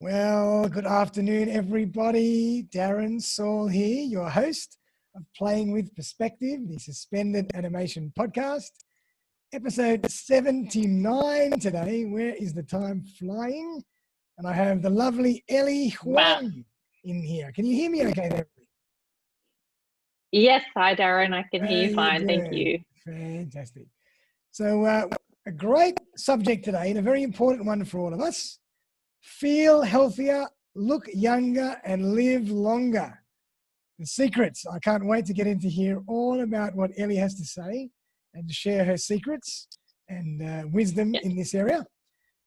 Well, good afternoon, everybody. Darren Saul here, your host of Playing with Perspective, the Suspended Animation Podcast. Episode 79 today. Where is the time flying? And I have the lovely Eli Wow. Huang in here. Can you hear me okay there? Yes, hi Darren, I can How hear you you fine, thank doing? you. Fantastic. So a great subject today and a very important one for all of us. Feel healthier, look younger, and live longer. The secrets. I can't wait to get into here all about what Ellie has to say and to share her secrets and wisdom in this area.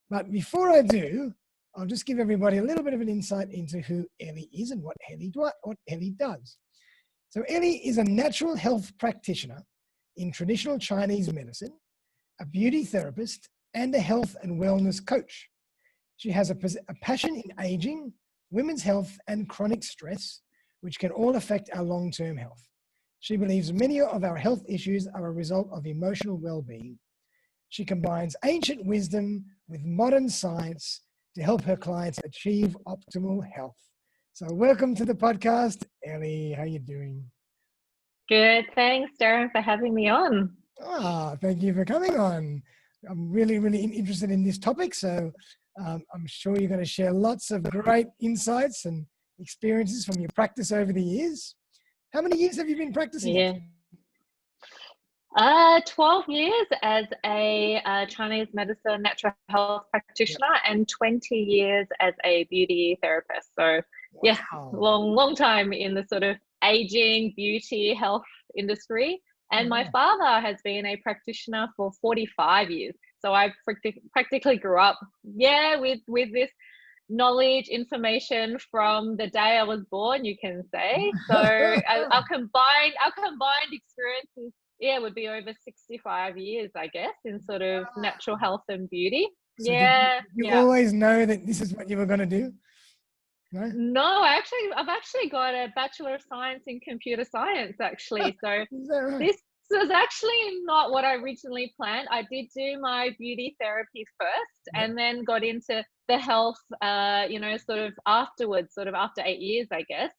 But before I do, I'll just give everybody a little bit of an insight into who Ellie is and what Ellie does. So Ellie is a natural health practitioner in traditional Chinese medicine, a beauty therapist, and a health and wellness coach. She has a passion in aging, women's health, and chronic stress, which can all affect our long-term health. She believes many of our health issues are a result of emotional well-being. She combines ancient wisdom with modern science to help her clients achieve optimal health. So welcome to the podcast, Ellie. How are you doing? Good, thanks Darren for having me on. Thank you for coming on. I'm really interested in this topic, so I'm sure you're going to share lots of great insights and experiences from your practice over the years. How many years have you been practicing? Yeah. 12 years as a Chinese medicine natural health practitioner and 20 years as a beauty therapist. So yeah, long time in the sort of aging, beauty, health industry. And my father has been a practitioner for 45 years. So I practically grew up, with this knowledge, information from the day I was born, you can say. So our combined experiences, would be over 65 years, I guess, in sort of natural health and beauty. So did you always know that this is what you were going to do? No, I've actually got a Bachelor of Science in Computer Science, actually. So this was actually not what I originally planned. I did do my beauty therapy first and then got into the health, sort of afterwards, sort of after 8 years, I guess.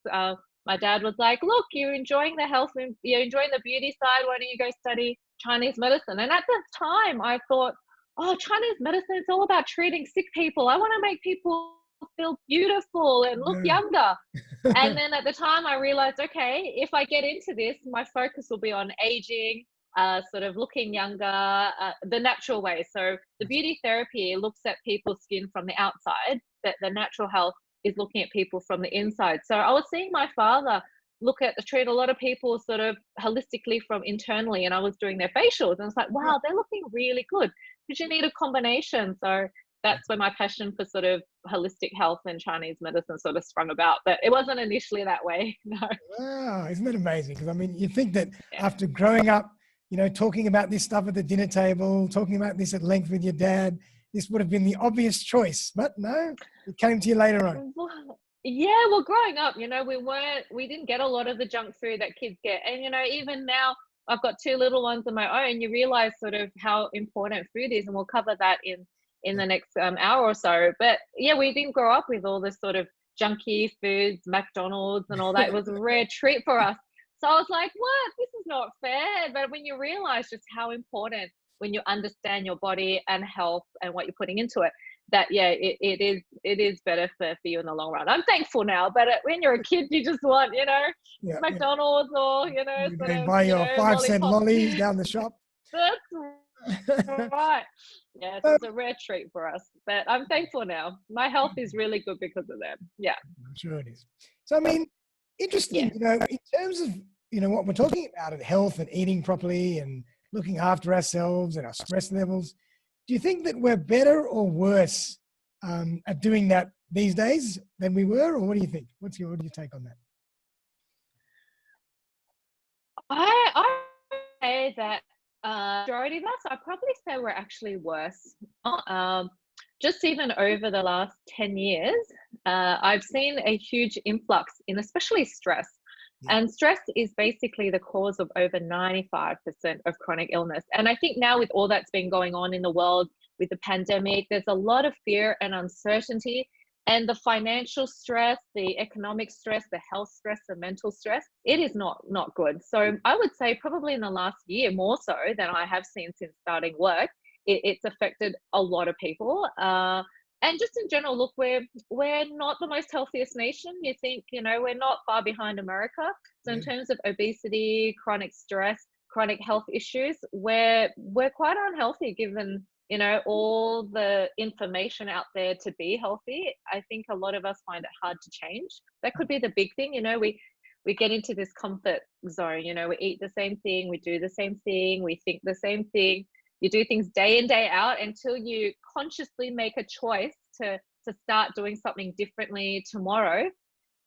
My dad was like, look, you're enjoying the health, you're enjoying the beauty side. Why don't you go study Chinese medicine? And at the time I thought, Chinese medicine, it's all about treating sick people. I want to make people feel beautiful and look younger. And then at the time I realized, okay, if I get into this, my focus will be on aging, sort of looking younger, the natural way. So the beauty therapy looks at people's skin from the outside, that the natural health is looking at people from the inside. So I was seeing my father treat a lot of people sort of holistically from internally, and I was doing their facials and it's like, wow, they're looking really good. Because you need a combination. So that's where my passion for sort of holistic health and Chinese medicine sort of sprung about. But it wasn't initially that way, no. Wow, isn't that amazing? Because I mean, you think that after growing up, talking about this stuff at the dinner table, talking about this at length with your dad, this would have been the obvious choice. But no, it came to you later on. Well, growing up, we didn't get a lot of the junk food that kids get. And, even now, I've got 2 little ones of my own, you realize sort of how important food is. And we'll cover that in the next hour or so. But we didn't grow up with all this sort of junky foods, McDonald's and all that. It was a rare treat for us. So I was like, what? This is not fair. But when you realize just how important, when you understand your body and health and what you're putting into it, that it is better for you in the long run. I'm thankful now, but when you're a kid, you just want McDonald's or buy your 5-cent lollies down the shop. That's right. It was a rare treat for us, but I'm thankful now. My health is really good because of them. Yeah, I'm sure it is. So I mean, interesting. In terms of what we're talking about, at health and eating properly and looking after ourselves and our stress levels. Do you think that we're better or worse at doing that these days than we were, or what do you think? What do you take on that? I say that majority of us, I'd probably say we're actually worse. Just even over the last 10 years, I've seen a huge influx in especially stress. And stress is basically the cause of over 95% of chronic illness. And I think now with all that's been going on in the world, with the pandemic, there's a lot of fear and uncertainty. And the financial stress, the economic stress, the health stress, the mental stress, it is not good. So I would say probably in the last year, more so than I have seen since starting work, it's affected a lot of people. And just in general, look, we're not the most healthiest nation. You think, we're not far behind America. So in terms of obesity, chronic stress, chronic health issues, we're quite unhealthy given, all the information out there to be healthy. I think a lot of us find it hard to change. That could be the big thing. We get into this comfort zone. We eat the same thing, we do the same thing, we think the same thing. You do things day in, day out until you consciously make a choice to start doing something differently tomorrow.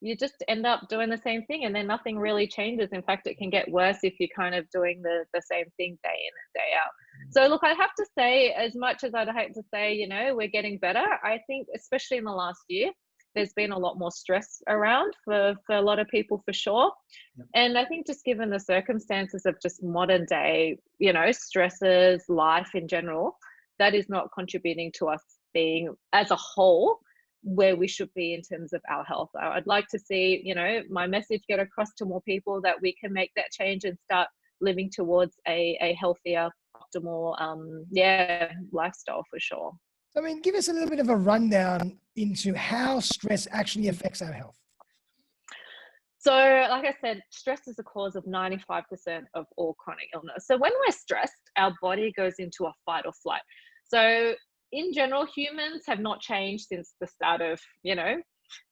You just end up doing the same thing, and then nothing really changes. In fact, it can get worse if you're kind of doing the same thing day in and day out. So look, I have to say, as much as I'd hate to say, we're getting better, I think especially in the last year, there's been a lot more stress around for a lot of people, for sure. Yep. And I think just given the circumstances of just modern day, stresses, life in general, that is not contributing to us being as a whole where we should be in terms of our health. I'd like to see, my message get across to more people that we can make that change and start living towards a healthier, optimal, lifestyle, for sure. I mean, give us a little bit of a rundown into how stress actually affects our health. So, like I said, stress is the cause of 95% of all chronic illness. So when we're stressed, our body goes into a fight or flight. So in general, humans have not changed since the start of,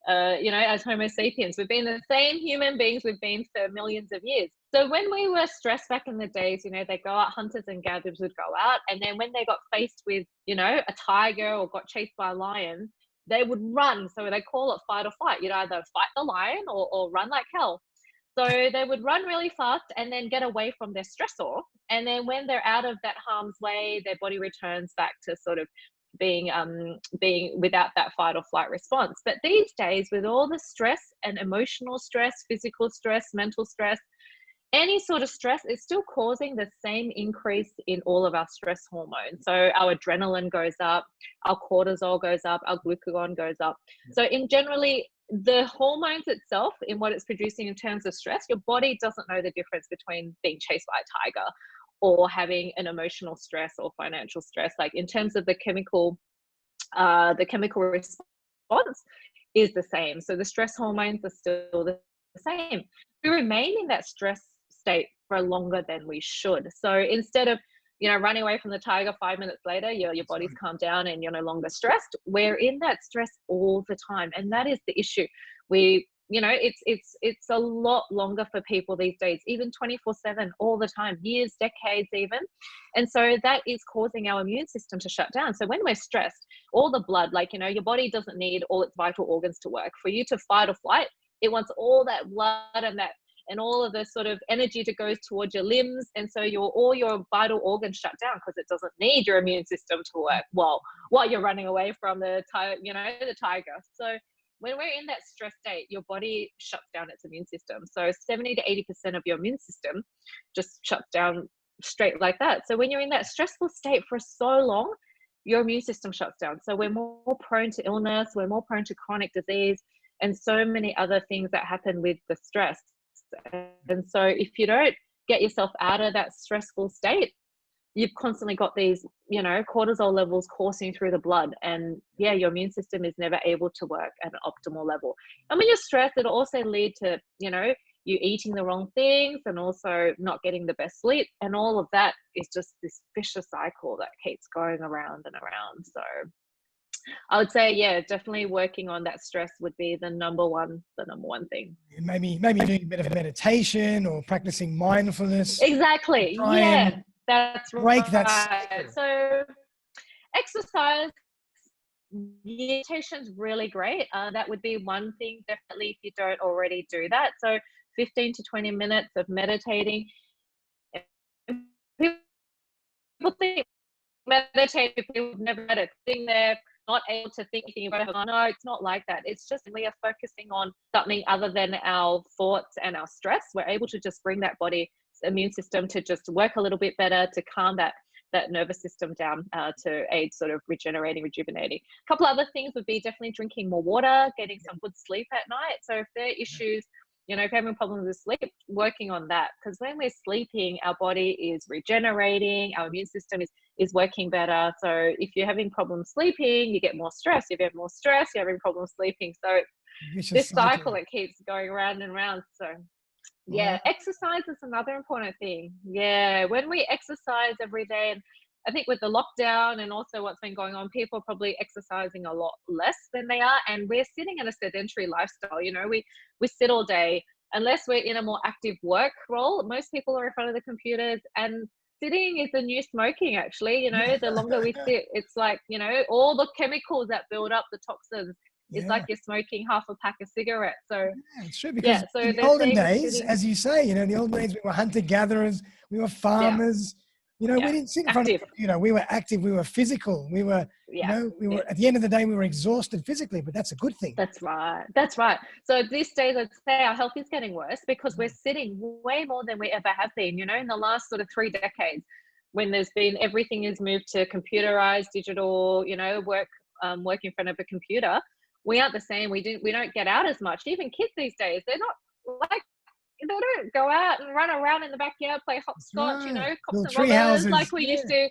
as Homo sapiens. We've been the same human beings we've been for millions of years. So when we were stressed back in the days, they go out, hunters and gatherers would go out. And then when they got faced with, a tiger or got chased by a lion, they would run. So they call it fight or flight. You'd either fight the lion or run like hell. So they would run really fast and then get away from their stressor. And then when they're out of that harm's way, their body returns back to sort of being without that fight or flight response. But these days, with all the stress and emotional stress, physical stress, mental stress, any sort of stress is still causing the same increase in all of our stress hormones. So our adrenaline goes up, our cortisol goes up, our glucagon goes up. So in generally, the hormones itself, in what it's producing in terms of stress, your body doesn't know the difference between being chased by a tiger or having an emotional stress or financial stress. Like in terms of the chemical response is the same. So the stress hormones are still the same. We remain in that stress state for longer than we should. So instead of running away from the tiger, 5 minutes later, your body's calmed down and you're no longer stressed. We're in that stress all the time. And that is the issue. It's a lot longer for people these days, even 24/7, all the time, years, decades even. And so that is causing our immune system to shut down. So when we're stressed, all the blood, your body doesn't need all its vital organs to work. For you to fight or flight, it wants all that blood and all of the sort of energy to go towards your limbs. And so all your vital organs shut down because it doesn't need your immune system to work while you're running away from the tiger. So when we're in that stress state, your body shuts down its immune system. So 70 to 80% of your immune system just shuts down straight like that. So when you're in that stressful state for so long, your immune system shuts down. So we're more prone to illness, we're more prone to chronic disease, and so many other things that happen with the stress. And so if you don't get yourself out of that stressful state, you've constantly got these, cortisol levels coursing through the blood, and your immune system is never able to work at an optimal level. And when you're stressed, it'll also lead to, you eating the wrong things and also not getting the best sleep. And all of that is just this vicious cycle that keeps going around and around. So I would say, definitely working on that stress would be the number one thing. Maybe doing a bit of meditation or practicing mindfulness. Exactly. That's break right. that. So exercise, meditation's really great. That would be one thing, definitely, if you don't already do that. So 15 to 20 minutes of meditating. People think meditate, people have never had a thing there, not able to think anything about it. No, it's not like that. It's just we are focusing on something other than our thoughts and our stress. We're able to just bring that body's immune system to just work a little bit better, to calm that that nervous system down to aid sort of rejuvenating. A couple other things would be definitely drinking more water, getting some good sleep at night. So if there are issues, you know, if you're having problems with sleep, working on that, because when we're sleeping, our body is regenerating, our immune system is working better. So if you're having problems sleeping, you get more stress. If you have more stress, you're having problems sleeping. So this cycle, it keeps going round and round. So yeah, exercise is another important thing. Yeah, when we exercise every day, and I think with the lockdown and also what's been going on, people are probably exercising a lot less than they are, and we're sitting in a sedentary lifestyle. You know, we sit all day. Unless we're in a more active work role, most people are in front of the computers, and sitting is the new smoking, actually. You know, the longer we sit, it's like, you know, all the chemicals that build up the toxins. It's like you're smoking half a pack of cigarettes. So it's true, because so in the olden days, as you say, you know, in the olden days, we were hunter-gatherers, we were farmers. You know, we didn't sit in front of the computer. We were active, we were physical, we were, you know, we were, at the end of the day, we were exhausted physically, but that's a good thing. That's right. That's right. So these days, I'd say our health is getting worse because we're sitting way more than we ever have been, you know, in the last sort of 3 decades, when there's been, everything is moved to computerized, digital, you know, work in front of a computer. We aren't the same. We don't get out as much. Even kids these days, they're not like, they don't go out and run around in the backyard, play hopscotch, you know, cops and robbers like we used to.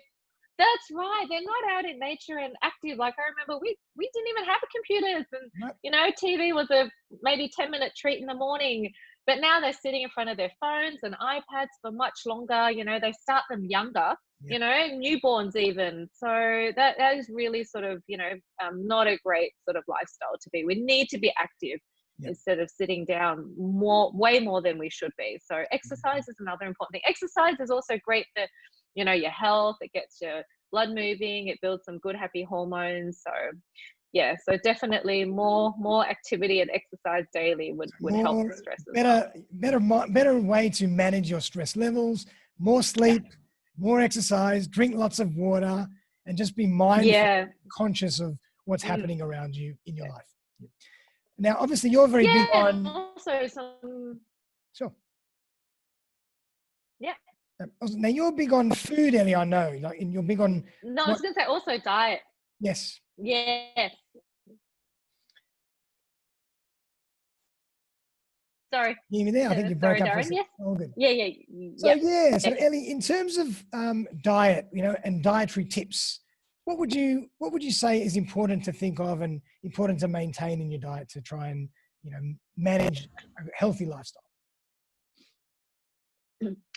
That's right. They're not out in nature and active. Like I remember we didn't even have computers, and you know, TV was a maybe 10-minute treat in the morning. But now they're sitting in front of their phones and iPads for much longer. You know, they start them younger, you know, newborns even. So that is really sort of, you know, not a great sort of lifestyle to be. We need to be active instead of sitting down way more than we should be. So exercise is another important thing. Exercise is also great for, you know, your health. It gets your blood moving. It builds some good, happy hormones. So yeah, so definitely more activity and exercise daily would help the stress as well. Better way to manage your stress levels, more sleep, more exercise, drink lots of water, and just be mindful, conscious of what's happening around you in your life. Now, obviously, you're very big on... also some... Sure. Yeah. Now, you're big on food, Ellie, I know. Like, and you're big on... No, I was going to say also diet. Yes. Yes. Sorry. You hear me there? I think you broke up for a second. Yes. Oh, good. Yeah. So Ellie, in terms of diet, you know, and dietary tips, what would you say is important to think of and important to maintain in your diet to try and, you know, manage a healthy lifestyle?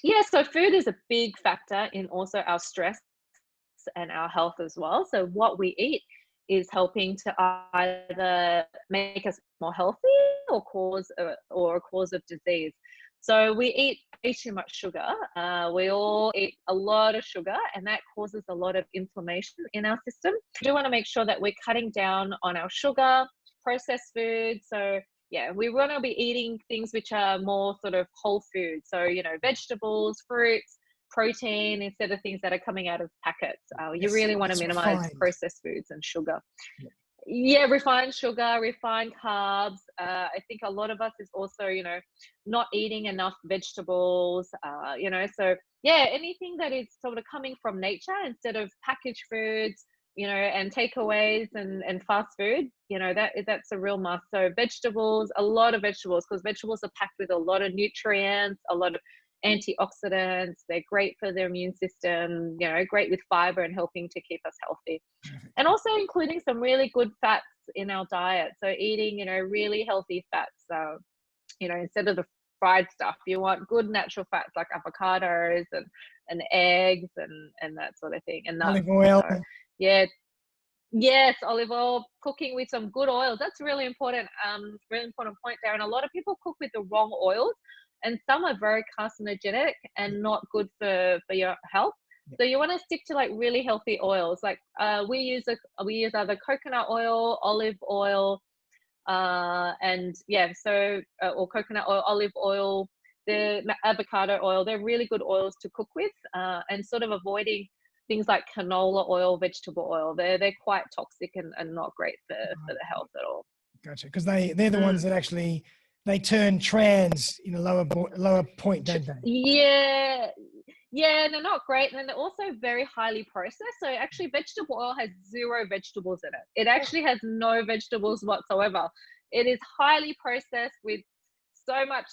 Yeah, so food is a big factor in also our stress and our health as well. So what we eat is helping to either make us more healthy or a cause of disease. So we eat way too much sugar. We all eat a lot of sugar, and that causes a lot of inflammation in our system. We do want to make sure that we're cutting down on our sugar, processed food. So yeah, we want to be eating things which are more sort of whole food. So, you know, vegetables, fruits, protein, instead of things that are coming out of packets. You really want to minimize processed foods and sugar. Yeah, refined sugar, refined carbs. I think a lot of us is also, you know, not eating enough vegetables, you know, so yeah, anything that is sort of coming from nature instead of packaged foods, you know, and takeaways and fast food, you know, that's a real must. So vegetables, a lot of vegetables, because vegetables are packed with a lot of nutrients, a lot of antioxidants. They're great for the immune system, you know, great with fiber and helping to keep us healthy. And also including some really good fats in our diet. So eating, you know, really healthy fats. So, you know, instead of the fried stuff, you want good natural fats like avocados and eggs and that sort of thing. And nuts. Olive oil. So, yeah. Yes, olive oil, cooking with some good oils. That's really important. Really important point there. And a lot of people cook with the wrong oils, and some are very carcinogenic and not good for your health. So you want to stick to like really healthy oils. Like we use either coconut oil, olive oil, and or coconut oil, olive oil, the avocado oil. They're really good oils to cook with, and sort of avoiding things like canola oil, vegetable oil. They're quite toxic and not great for the health at all. Gotcha, because they're the ones that actually they turn trans in a lower point, don't they? Yeah, they're not great. And then they're also very highly processed. So actually vegetable oil has zero vegetables in it. It actually has no vegetables whatsoever. It is highly processed with so much,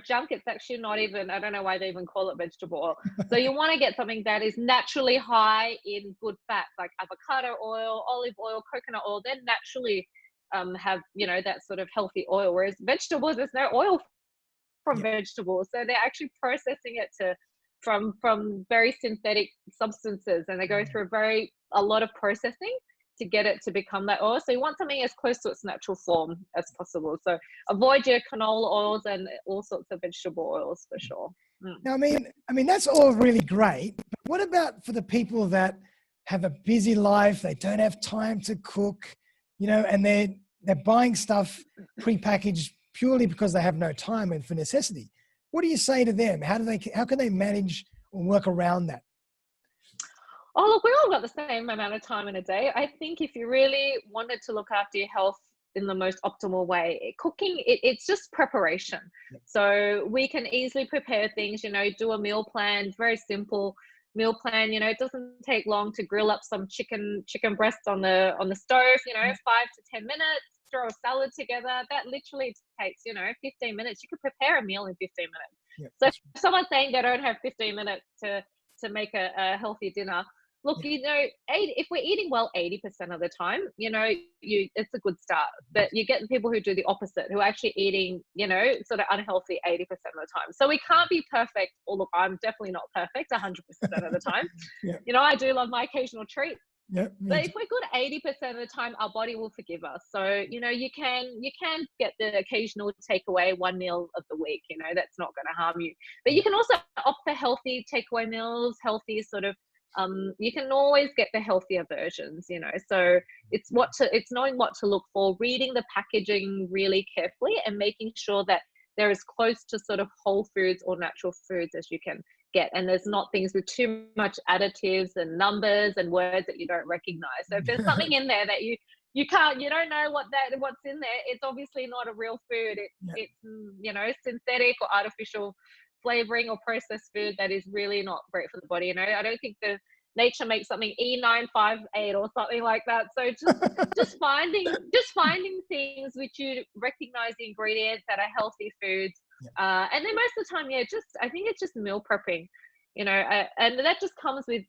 junk. It's actually not even, I don't know why they even call it vegetable oil. So you want to get something that is naturally high in good fats, like avocado oil, olive oil, coconut oil. They're naturally have, that sort of healthy oil. Whereas vegetables, there's no oil from vegetables. So they're actually processing it from very synthetic substances, and they go through a lot of processing to get it to become that oil. So you want something as close to its natural form as possible. So avoid your canola oils and all sorts of vegetable oils for sure. Now, I mean that's all really great. But what about for the people that have a busy life? They don't have time to cook, and they're buying stuff prepackaged purely because they have no time and for necessity. What do you say to them? How can they manage or work around that? Oh, look, we all got the same amount of time in a day. I think if you really wanted to look after your health in the most optimal way, cooking, it's just preparation. So we can easily prepare things, do a meal plan, very simple meal plan. It doesn't take long to grill up some chicken breasts on the stove, 5 to 10 minutes, throw a salad together. That literally takes, 15 minutes. You could prepare a meal in 15 minutes. So if someone's saying they don't have 15 minutes to make a healthy dinner, look, if we're eating well 80% of the time, it's a good start. But you get the people who do the opposite, who are actually eating, sort of unhealthy 80% of the time. So we can't be perfect. Or look, I'm definitely not perfect 100% of the time. I do love my occasional treat. But if we're good 80% of the time, our body will forgive us. So, you can get the occasional takeaway one meal of the week, that's not going to harm you. But you can also opt for healthy takeaway meals, healthy sort of, you can always get the healthier versions, so it's knowing what to look for, reading the packaging really carefully and making sure that they're as close to sort of whole foods or natural foods as you can get. And there's not things with too much additives and numbers and words that you don't recognize. So if there's something in there that you don't know what's in there, it's obviously not a real food. It's synthetic or artificial flavoring or processed food that is really not great for the body. I don't think nature makes something E958 or something like that. So just finding things which you recognize the ingredients that are healthy foods. And then most of the time, I think it's just meal prepping, and that just comes with,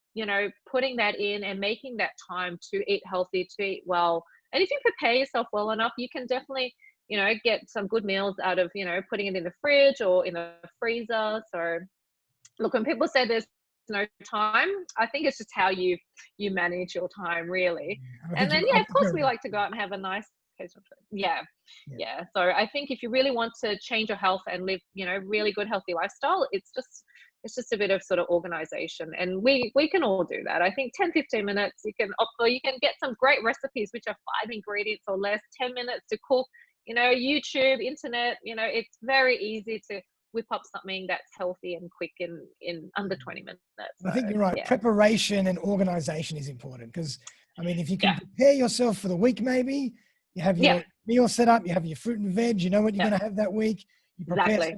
putting that in and making that time to eat healthy, to eat well. And if you prepare yourself well enough, you can definitely, get some good meals out of, putting it in the fridge or in the freezer. So look, when people say there's no time, I think it's just how you manage your time, really. And then, of course, we like to go out and have a nice occasional trip. Yeah. So I think if you really want to change your health and live, really good, healthy lifestyle, it's just a bit of sort of organization, and we can all do that. I think 10-15 minutes you can opt for. You can get some great recipes which are 5 ingredients or less, 10 minutes to cook, YouTube, internet, it's very easy to whip up something that's healthy and quick in under 20 minutes. So, I think you're right. Yeah. Preparation and organization is important, because if you can prepare yourself for the week, maybe you have your meal set up, you have your fruit and veg, you know what you're going to have that week. You prepare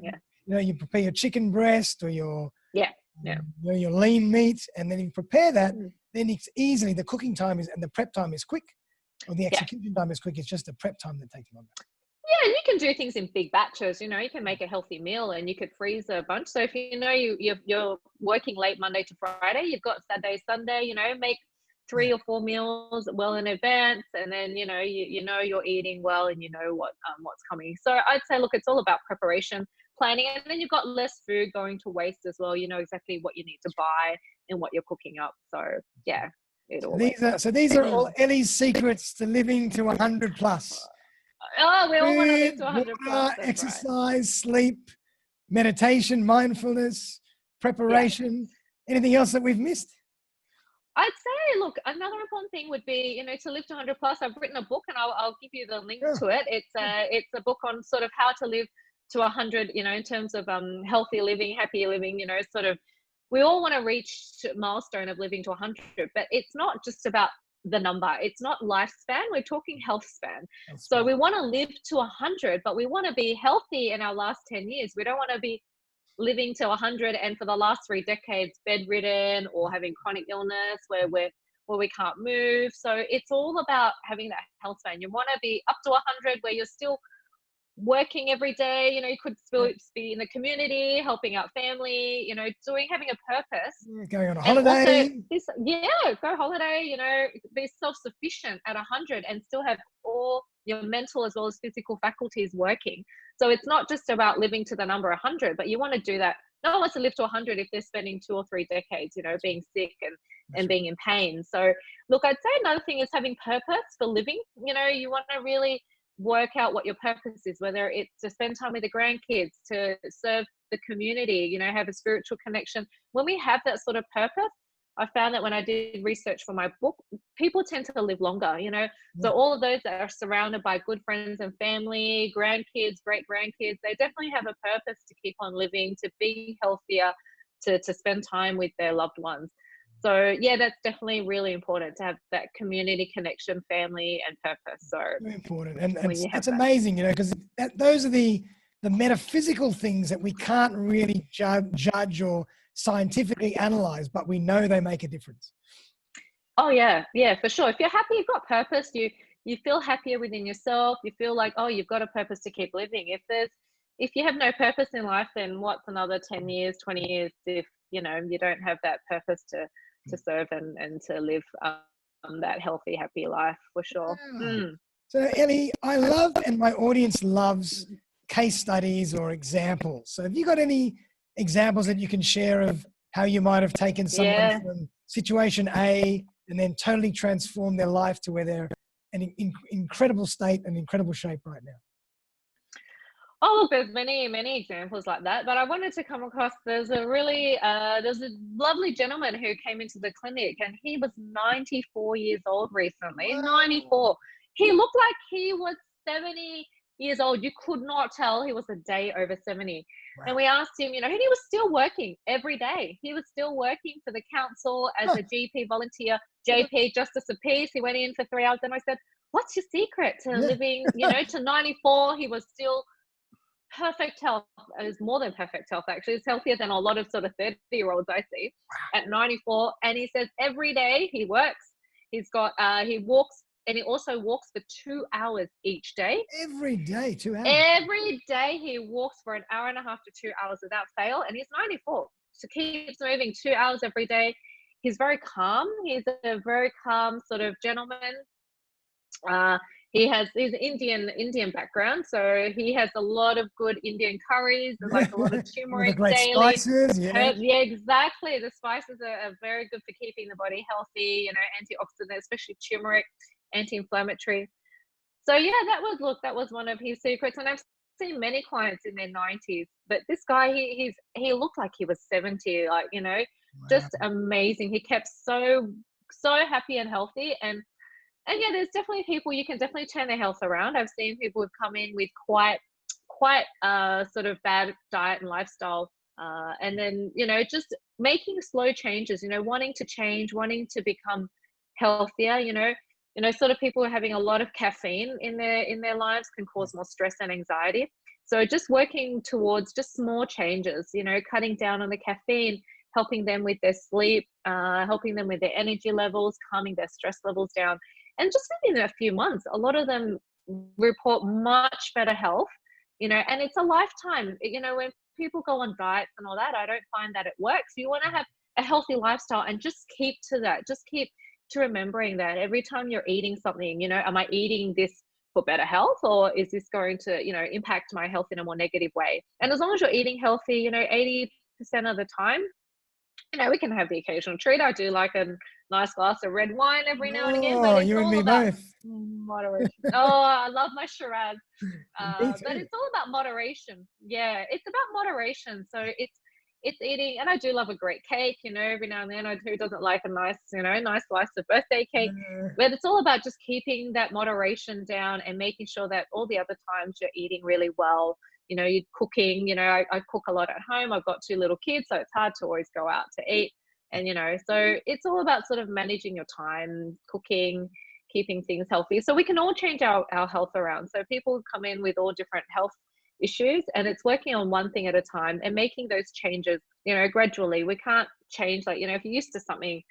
you prepare your chicken breast or your your lean meat, and then you prepare that. Then it's easily, the cooking time and the prep time is quick, or the execution time is quick. It's just the prep time that takes longer. Yeah, and you can do things in big batches. You can make a healthy meal and you could freeze a bunch. So if you're working late Monday to Friday, you've got Saturday, Sunday, make 3 or 4 meals well in advance, and then you're eating well and what's coming. So I'd say, look, it's all about preparation, planning, and then you've got less food going to waste as well. You know exactly what you need to buy and what you're cooking up. So yeah, these are all Ellie's secrets to living to 100 plus. Oh, we all want to live to 100 plus. Exercise, sleep, meditation, mindfulness, preparation. Anything else that we've missed? I'd say, look, another important thing would be, to live to 100 plus. I've written a book, and I'll give you the link to it. It's a book on sort of how to live to 100, in terms of healthy living, happy living, sort of, we all want to reach a milestone of living to 100, but it's not just about the number. It's not lifespan. We're talking health span. So we want to live to 100, but we want to be healthy in our last 10 years. We don't want to be living to 100 and for the last 3 decades bedridden or having chronic illness where we can't move. So it's all about having that health span. You want to be up to 100 where you're still working every day. You could still be in the community, helping out family, having a purpose. Going on a holiday. Go holiday, be self-sufficient at 100 and still have all your mental as well as physical faculties working. So it's not just about living to the number 100, but you want to do that. No one wants to live to 100 if they're spending 2 or 3 decades, being sick and being in pain. So look, I'd say another thing is having purpose for living. You want to really work out what your purpose is, whether it's to spend time with the grandkids, to serve the community, have a spiritual connection. When we have that sort of purpose, I found that when I did research for my book, people tend to live longer, So all of those that are surrounded by good friends and family, grandkids, great grandkids, they definitely have a purpose to keep on living, to be healthier, to spend time with their loved ones. So yeah, that's definitely really important to have that community connection, family, and purpose. So very important, and it's amazing, because those are the metaphysical things that we can't really judge or scientifically analyze, but we know they make a difference. Oh yeah, for sure. If you're happy, you've got purpose. You feel happier within yourself. You feel like, oh, you've got a purpose to keep living. If you have no purpose in life, then what's another 10 years, 20 years if you don't have that purpose to serve and to live that healthy, happy life, for sure. So Eli, I love, and my audience loves, case studies or examples. So have you got any examples that you can share of how you might have taken someone from situation A and then totally transformed their life to where they're in incredible state and incredible shape right now? Oh, look, there's many examples like that, but I wanted to come across, there's a lovely gentleman who came into the clinic, and he was 94 years old recently. Wow. 94. He looked like he was 70 years old. You could not tell he was a day over 70. Wow. And we asked him, and he was still working every day. He was still working for the council as a GP volunteer, JP, Justice of Peace. He went in for 3 hours, and I said, what's your secret to living, to 94? He was still perfect health. It was more than perfect health, actually. It's healthier than a lot of sort of 30-year-olds I see at 94. And he says every day he works. He's got he walks, and he also walks for 2 hours each day. Every day, 2 hours. Every day he walks for an hour and a half to 2 hours without fail, and he's 94. So keeps moving 2 hours every day. He's very calm. He's a very calm sort of gentleman. He's Indian background, so he has a lot of good Indian curries, like a lot of turmeric daily. Spices, exactly. The spices are very good for keeping the body healthy. Antioxidant, especially turmeric, anti-inflammatory. So yeah, that was one of his secrets, and I've seen many clients in their 90s, but this guy, he looked like he was 70, just amazing. He kept so happy and healthy, and yeah, there's definitely people, you can definitely turn their health around. I've seen people who've come in with quite sort of bad diet and lifestyle, and then just making slow changes, wanting to change, wanting to become healthier. Sort of people who are having a lot of caffeine in their lives can cause more stress and anxiety. So just working towards just small changes, cutting down on the caffeine, helping them with their sleep, helping them with their energy levels, calming their stress levels down. And just within a few months, a lot of them report much better health, and it's a lifetime. When people go on diets and all that, I don't find that it works. You want to have a healthy lifestyle and just keep to that. Just keep to remembering that every time you're eating something, am I eating this for better health, or is this going to, impact my health in a more negative way? And as long as you're eating healthy, 80% of the time, we can have the occasional treat. I do like a nice glass of red wine every now and again. But it's you and all me about both. moderation. Oh, I love my Shiraz. But it's all about moderation. Yeah, it's about moderation. So it's eating, and I do love a great cake. Every now and then, who doesn't like a nice, nice slice of birthday cake? But it's all about just keeping that moderation down and making sure that all the other times you're eating really well. You're cooking, I cook a lot at home. I've got 2 little kids, so it's hard to always go out to eat. And, so it's all about sort of managing your time, cooking, keeping things healthy. So we can all change our health around. So people come in with all different health issues, and it's working on one thing at a time and making those changes, you know, gradually. We can't change, like, you know, if you're used to something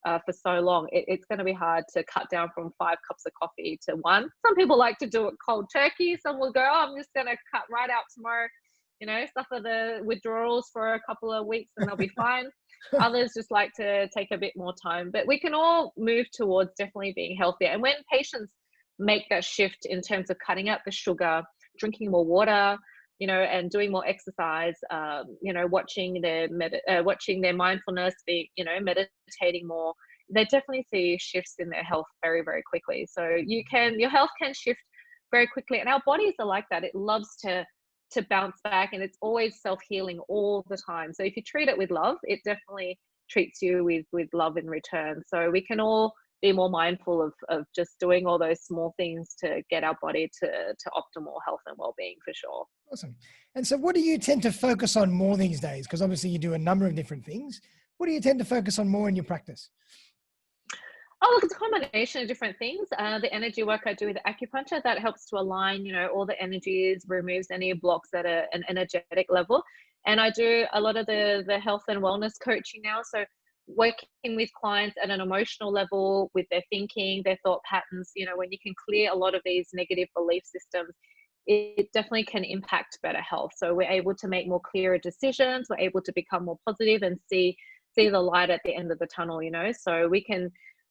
for so long, it's going to be hard to cut down from 5 cups of coffee to 1. Some people like to do it cold turkey. Some will go, oh, I'm just going to cut right out tomorrow, you know, suffer the withdrawals for a couple of weeks and they'll be fine. Others just like to take a bit more time, but we can all move towards definitely being healthier. And when patients make that shift in terms of cutting out the sugar, drinking more water, you know, and doing more exercise, you know, watching their mindfulness, you know, meditating more, they definitely see shifts in their health very, very quickly. So your health can shift very quickly, and our bodies are like that. It loves to bounce back, and it's always self-healing all the time. So if you treat it with love, it definitely treats you with love in return. So we can all be more mindful of just doing all those small things to get our body to optimal health and well-being, for sure. Awesome. And so what do you tend to focus on more these days? Because obviously you do a number of different things. What do you tend to focus on more in your practice? Oh, look, it's a combination of different things. The energy work I do with acupuncture, that helps to align, you know, all the energies, removes any blocks at an energetic level. And I do a lot of the health and wellness coaching now. So working with clients at an emotional level with their thinking, their thought patterns, you know, when you can clear a lot of these negative belief systems, it definitely can impact better health. So we're able to make more clearer decisions. We're able to become more positive and see the light at the end of the tunnel, you know. So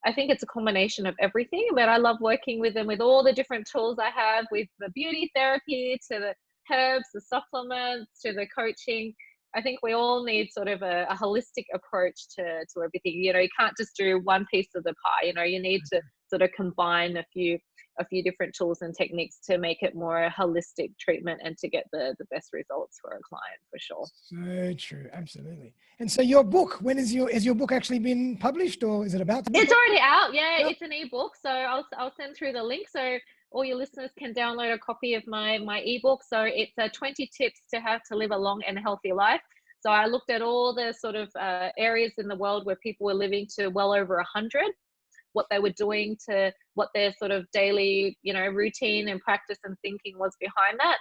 I think it's a combination of everything, but I love working with them with all the different tools I have, with the beauty therapy to the herbs, the supplements, to the coaching. I think we all need sort of a holistic approach to everything. You know, you can't just do one piece of the pie. You know, you need to sort of combine a few different tools and techniques to make it more a holistic treatment and to get the best results for a client, for sure. So true. Absolutely. And so your book, has your book actually been published, or is it about to be It's published? already out. Yeah, yep. It's an ebook. So I'll send through the link so all your listeners can download a copy of my ebook. So it's 20 tips to how to live a long and healthy life. So I looked at all the sort of areas in the world where people were living to well over 100, what they were doing, to what their sort of daily, you know, routine and practice and thinking was behind that.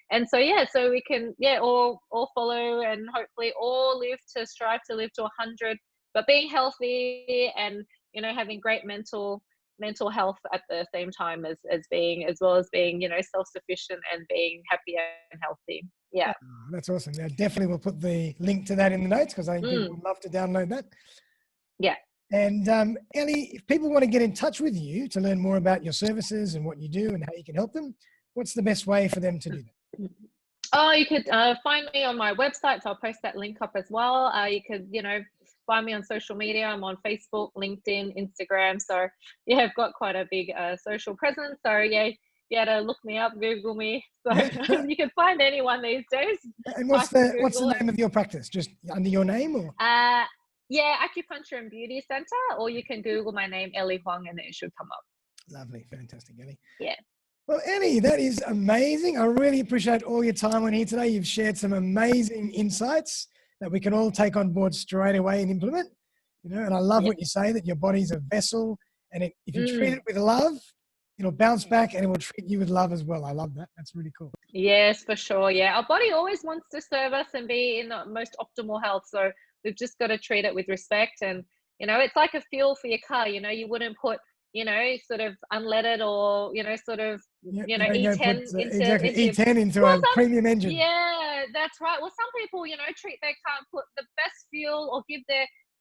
And so, yeah, so we can, all follow and hopefully all strive to live to 100, but being healthy and, you know, having great mental health at the same time as being, you know, self-sufficient and being happy and healthy. Yeah. Oh, that's awesome. Yeah, definitely we'll put the link to that in the notes, because I think people would love to download that. Yeah. And Eli, if people want to get in touch with you to learn more about your services and what you do and how you can help them, what's the best way for them to do that? Oh, you could find me on my website. So I'll post that link up as well. You could, you know, find me on social media. I'm on Facebook, LinkedIn, Instagram. So yeah, I've got quite a big social presence. So yeah, to look me up, Google me. So you can find anyone these days. And what's the name of your practice? Just under your name, or? Yeah, Acupuncture and Beauty Center, or you can Google my name, Eli Huang, and it should come up. Lovely, fantastic, Eli. Yeah. Well, Eli, that is amazing. I really appreciate all your time on here today. You've shared some amazing insights that we can all take on board straight away and implement. You know, and I love what you say, that your body's a vessel, and if you treat it with love, it'll bounce back and it will treat you with love as well. I love that. That's really cool. Yes, for sure. Yeah, our body always wants to serve us and be in the most optimal health. So we've just got to treat it with respect. And, you know, it's like a fuel for your car. You know, you wouldn't put, you know, sort of unleaded or, you know, sort of, you know, E10 into a premium engine. Yeah, that's right. Well, some people, you know, treat their car and put the best fuel or give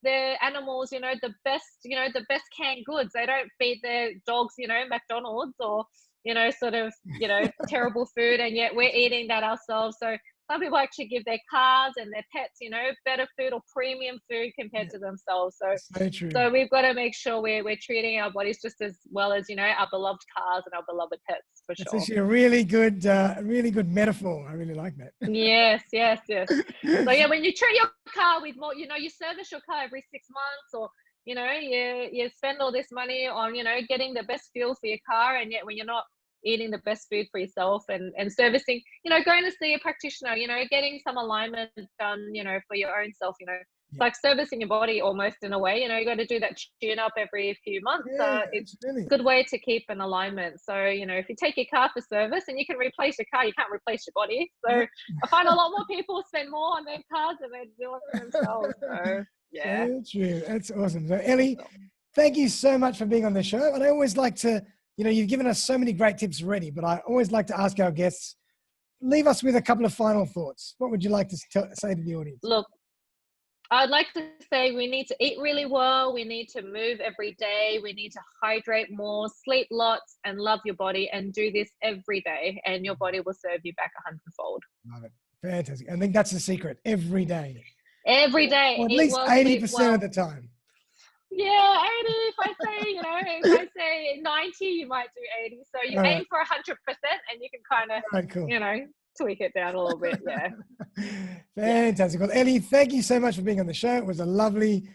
their animals, you know, the best canned goods. They don't feed their dogs, you know, McDonald's or, you know, sort of, you know, terrible food, and yet we're eating that ourselves. So some people actually give their cars and their pets, you know, better food or premium food compared to themselves. So we've got to make sure we're treating our bodies just as well as, you know, our beloved cars and our beloved pets, for sure. That's actually a really good metaphor. I really like that. Yes. So yeah, when you treat your car with more, you know, you service your car every 6 months, or, you know, you spend all this money on, you know, getting the best fuel for your car, and yet when you're not eating the best food for yourself and servicing, you know, going to see a practitioner, you know, getting some alignment done, you know, for your own self, you know, It's like servicing your body almost in a way. You got to do that tune up every few months. Yeah, It's absolutely. a good way to keep an alignment. So, if you take your car for service, and you can replace your car, you can't replace your body. So I find a lot more people spend more on their cars than they do on themselves. So yeah. So true. That's awesome. So Ellie, thank you so much for being on the show. And I always like to, you've given us so many great tips already, but I always like to ask our guests, leave us with a couple of final thoughts. What would you like to say to the audience? Look, I'd like to say we need to eat really well. We need to move every day. We need to hydrate more, sleep lots, and love your body, and do this every day. And your body will serve you back 100-fold. Love it. Fantastic. I think that's the secret. Every day. Every day. Or at least 80% of the time. Yeah, 80. If I say 90, you might do 80. So you aim for 100%, and you can kind of, cool. Tweak it down a little bit. Yeah. Fantastic. Well, Ellie, thank you so much for being on the show. It was a lovely,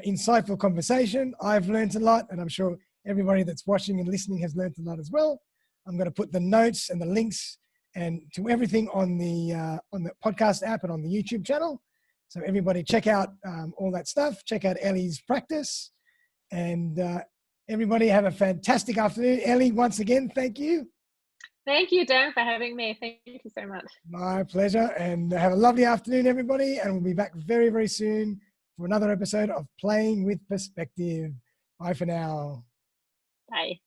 insightful conversation. I've learned a lot, and I'm sure everybody that's watching and listening has learned a lot as well. I'm going to put the notes and the links and to everything on the podcast app and on the YouTube channel. So everybody check out all that stuff. Check out Ellie's practice. And everybody have a fantastic afternoon. Ellie, once again, thank you. Thank you, Dan, for having me. Thank you so much. My pleasure. And have a lovely afternoon, everybody. And we'll be back very, very soon for another episode of Playing with Perspective. Bye for now. Bye.